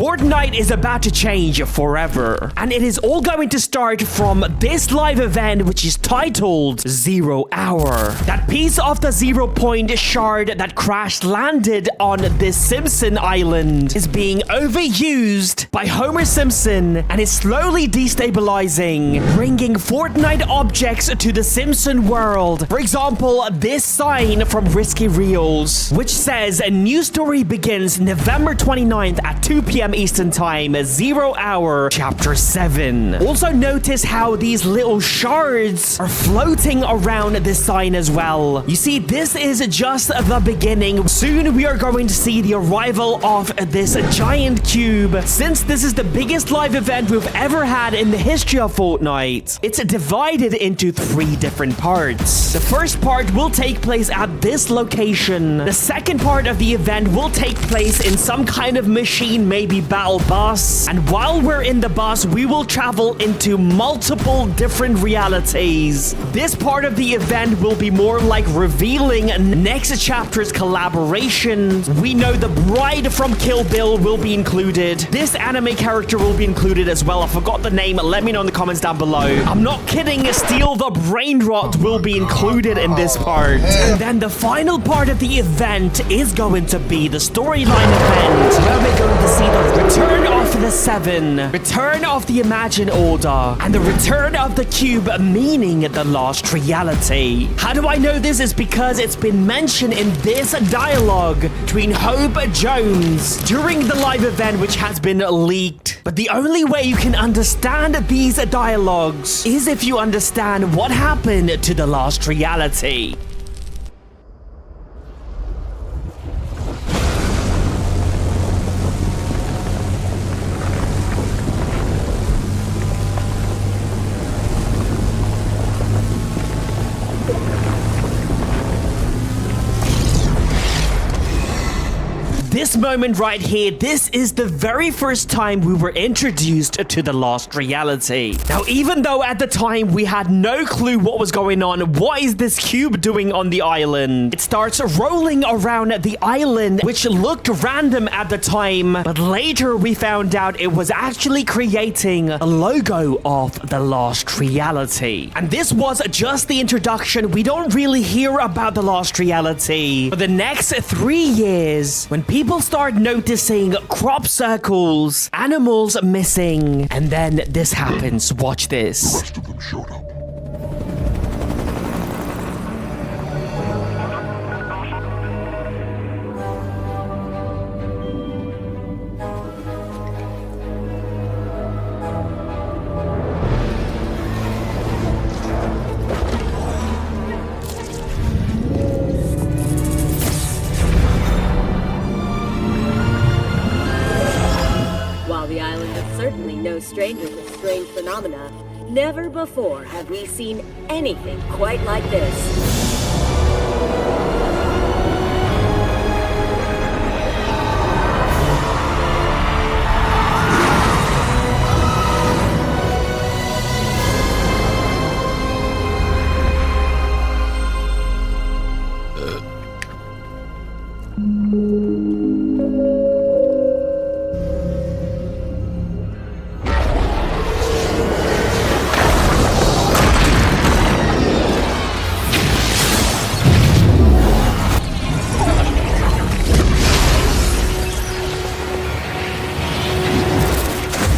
Fortnite is about to change forever. And it is all going to start from this live event, which is titled 0 Hour. That piece of the 0 point shard that crash landed on this Simpson island is being overused by Homer Simpson and is slowly destabilizing, bringing Fortnite objects to the Simpson world. For example, this sign from Risky Reels, which says a new story begins November 29th at 2 p.m. Eastern Time, 0 Hour, Chapter 7. Also notice how these little shards are floating around this sign as well. You see, this is just the beginning. Soon we are going to see the arrival of this giant cube. Since this is the biggest live event we've ever had in the history of Fortnite, it's divided into 3 different parts. The first part will take place at this location. The second part of the event will take place in some kind of machine, maybe battle bus. And while we're in the bus, we will travel into multiple different realities. This part of the event will be more like revealing next chapter's collaboration. We know the bride from Kill Bill will be included. This anime character will be included as well. I forgot the name. Let me know in the comments down below. I'm not kidding. Steal the Brain Rot will be included in this part. And then the final part of the event is going to be the storyline event, where we're going to see the return of the 7, return of the Imagine Order, and the return of the Cube, meaning the lost reality. How do I know this? Is because it's been mentioned in this dialogue between Hope Jones during the live event, which has been leaked. But the only way you can understand these dialogues is if you understand what happened to the lost reality. This moment right here, this is the very first time we were introduced to the lost reality. Now, even though at the time we had no clue what was going on, what is this cube doing on the island? It starts rolling around the island, which looked random at the time, but later we found out it was actually creating a logo of the lost reality. And this was just the introduction. We don't really hear about the lost reality for the next 3 years, when people start noticing crop circles, animals missing, and then this happens. Watch this. The rest of them showed up. Stranger to strange phenomena, never before have we seen anything quite like this.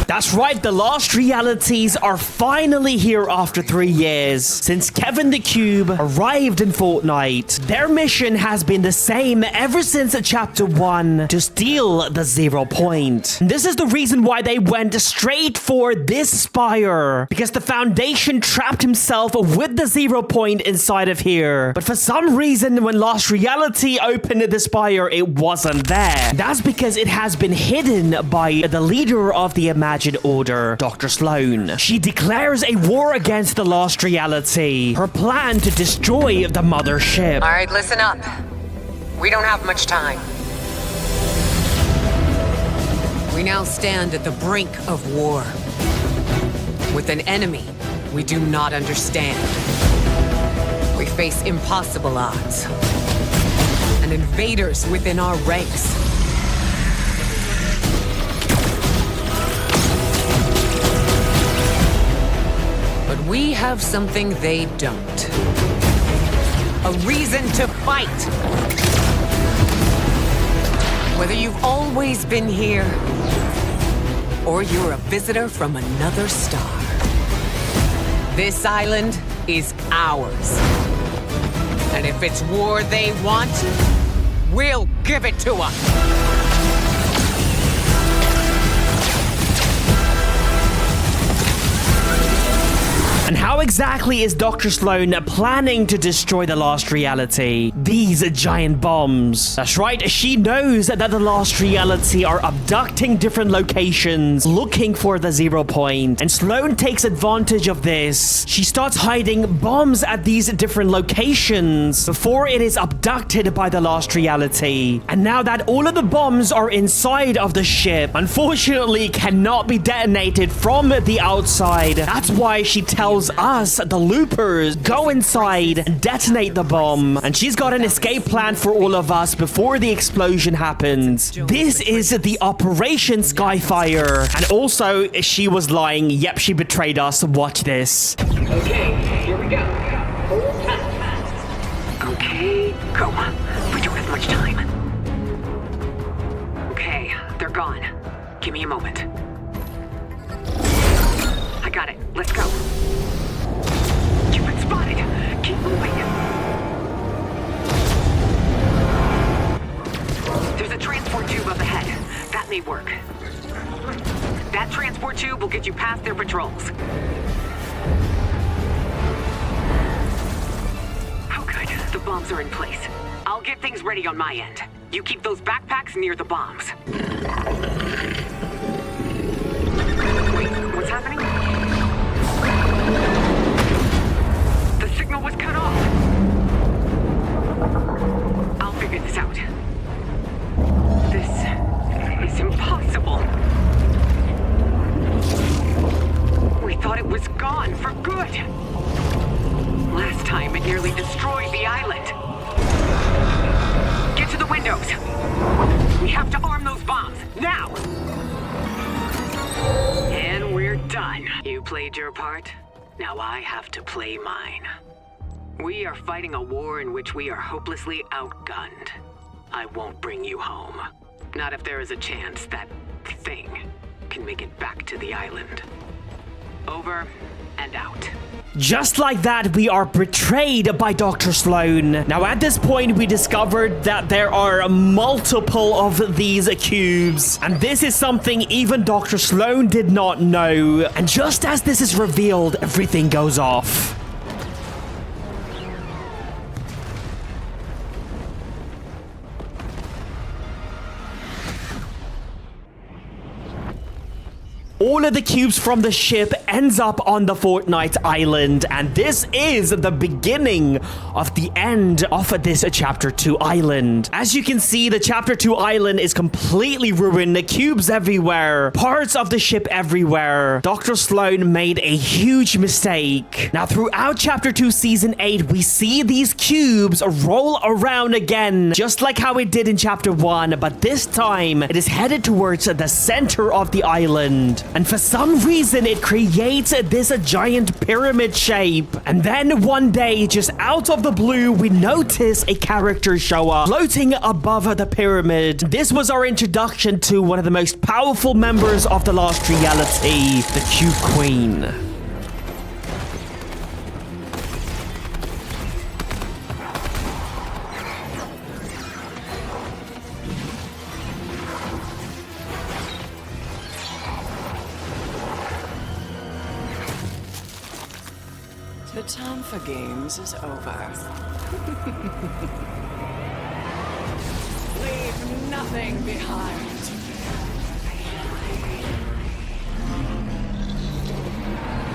That's right, the lost realities are finally here after 3 years. Since Kevin the Cube arrived in Fortnite, their mission has been the same ever since Chapter 1, to steal the 0 point. And this is the reason why they went straight for this spire, because the Foundation trapped himself with the 0 point inside of here. But for some reason, when Lost Reality opened the spire, it wasn't there. That's because it has been hidden by the leader of the Imagine Order, Dr. Slone. She declares a war against the lost reality. Her plan to destroy the mothership. All right, listen up. We don't have much time. We now stand at the brink of war. With an enemy we do not understand. We face impossible odds. And invaders within our ranks. have something they don't. A reason to fight. Whether you've always been here, or you're a visitor from another star. This island is ours. And if it's war they want, we'll give it to them. And how exactly is Dr. Slone planning to destroy the Lost Reality? These giant bombs. That's right, she knows that the Lost Reality are abducting different locations, looking for the 0 point. And Slone takes advantage of this. She starts hiding bombs at these different locations before it is abducted by the Lost Reality. And now that all of the bombs are inside of the ship, unfortunately cannot be detonated from the outside. That's why she tells us, the loopers, go inside and detonate the bomb. And she's got an escape plan for all of us before the explosion happens. This is the Operation Skyfire. And also, she was lying. Yep, she betrayed us. Watch this. Okay, here we go. Hold tight. Okay, go. We don't have much time. Okay, they're gone. Give me a moment. I got it. Let's go. You've been spotted. Keep moving. There's a transport tube up ahead. That may work. That transport tube will get you past their patrols. Oh, good. The bombs are in place. I'll get things ready on my end. You keep those backpacks near the bombs. Wait, what's happening? The signal was cut off. I'll figure this out. This is impossible. We thought it was gone for good. Last time it nearly destroyed the island. Get to the windows. We have to arm those bombs, now! And we're done. You played your part. Now I have to play mine. We are fighting a war in which we are hopelessly outgunned. I won't bring you home. Not if there is a chance that thing can make it back to the island. Over and out. Just like that, we are betrayed by Dr. Slone. Now, at this point, we discovered that there are multiple of these cubes. And this is something even Dr. Slone did not know. And just as this is revealed, everything goes off. All of the cubes from the ship ends up on the Fortnite island, and this is the beginning of the end of this Chapter 2 island. As you can see, the Chapter 2 island is completely ruined, the cubes everywhere, parts of the ship everywhere. Dr. Slone made a huge mistake. Now, throughout Chapter 2 Season 8, we see these cubes roll around again, just like how it did in Chapter 1, but this time, it is headed towards the center of the island. And for some reason, it creates this giant pyramid shape. And then one day, just out of the blue, we notice a character show up, floating above the pyramid. This was our introduction to one of the most powerful members of the Lost Reality, the Cube Queen. The time for games is over. Leave nothing behind.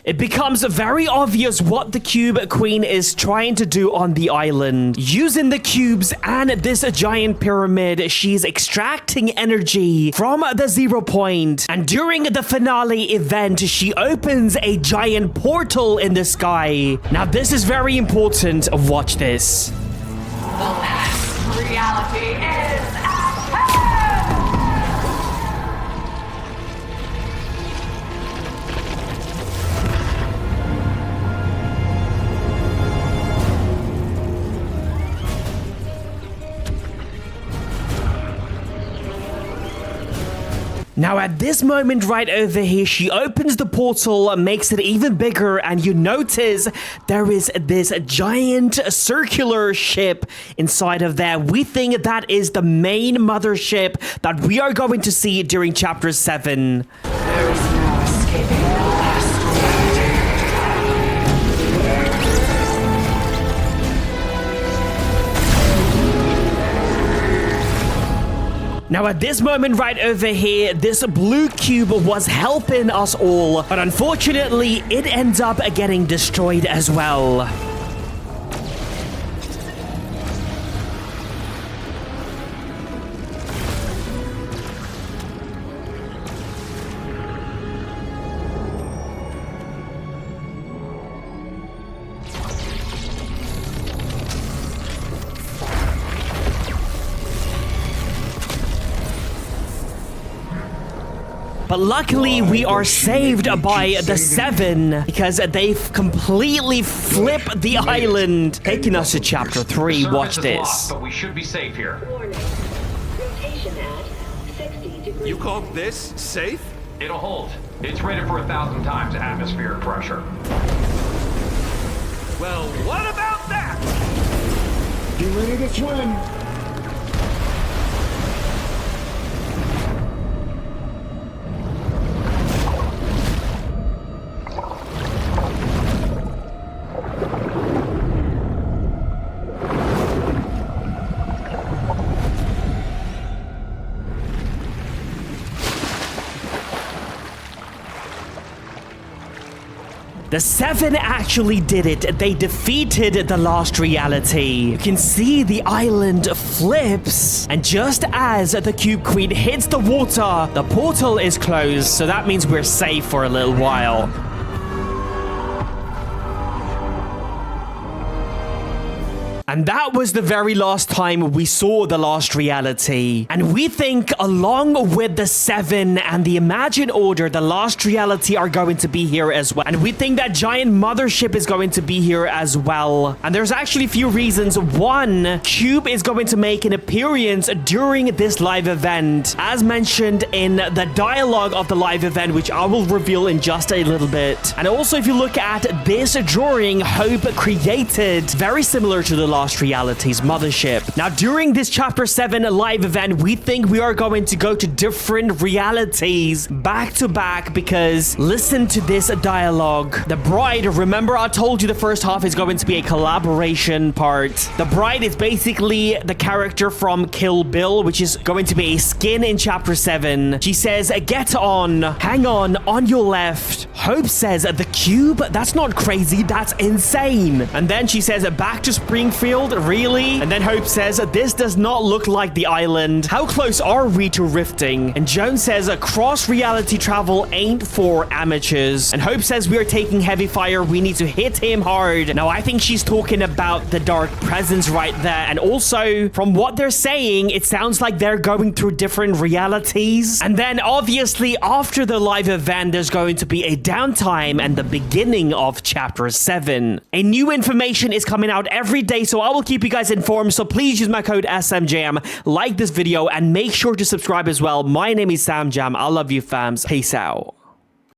It becomes very obvious what the Cube Queen is trying to do on the island. Using the cubes and this giant pyramid, she's extracting energy from the 0 point. And during the finale event, she opens a giant portal in the sky. Now, this is very important. Watch this. The last reality is Now at this moment right over here, she opens the portal, makes it even bigger, and you notice there is this giant circular ship inside of there. We think that is the main mothership that we are going to see during chapter 7. There is no escaping the last reality. Now at this moment right over here, this blue cube was helping us all, but unfortunately it ends up getting destroyed as well. But luckily, we are saved by the 7 because they've completely flipped the island, taking us to chapter 3. Watch this. Locked, but we should be safe here. Warning. Rotation at 60 degrees. You call this safe? It'll hold. It's rated for 1,000 times atmospheric pressure. Well, what about that? Get ready to swim. The 7 actually did it. They defeated the lost reality. You can see the island flips. And just as the Cube Queen hits the water, the portal is closed. So that means we're safe for a little while. And that was the very last time we saw the lost reality. And we think along with the 7 and the Imagine Order, the lost reality are going to be here as well. And we think that giant mothership is going to be here as well. And there's actually a few reasons. One, Cube is going to make an appearance during this live event, as mentioned in the dialogue of the live event, which I will reveal in just a little bit. And also, if you look at this drawing, Hope created, very similar to the lost reality's mothership. Now, during this chapter 7 live event, we think we are going to go to different realities back to back because listen to this dialogue. The Bride, remember I told you the first half is going to be a collaboration part. The Bride is basically the character from Kill Bill, which is going to be a skin in chapter 7. She says, get on, hang on your left. Hope says, the cube? That's not crazy, that's insane. And then she says, back to Springfield? Really? And then Hope says, this does not look like the island. How close are we to rifting? And Joan says, cross reality travel ain't for amateurs. And Hope says, we are taking heavy fire. We need to hit him hard. Now, I think she's talking about the dark presence right there. And also, from what they're saying, it sounds like they're going through different realities. And then, obviously, after the live event, there's going to be a downtime and the beginning of chapter 7. A new information is coming out every day, so I will keep you guys informed, so please use my code SMJM, like this video, and make sure to subscribe as well. My name is Sam Jam. I love you, fams. Peace out.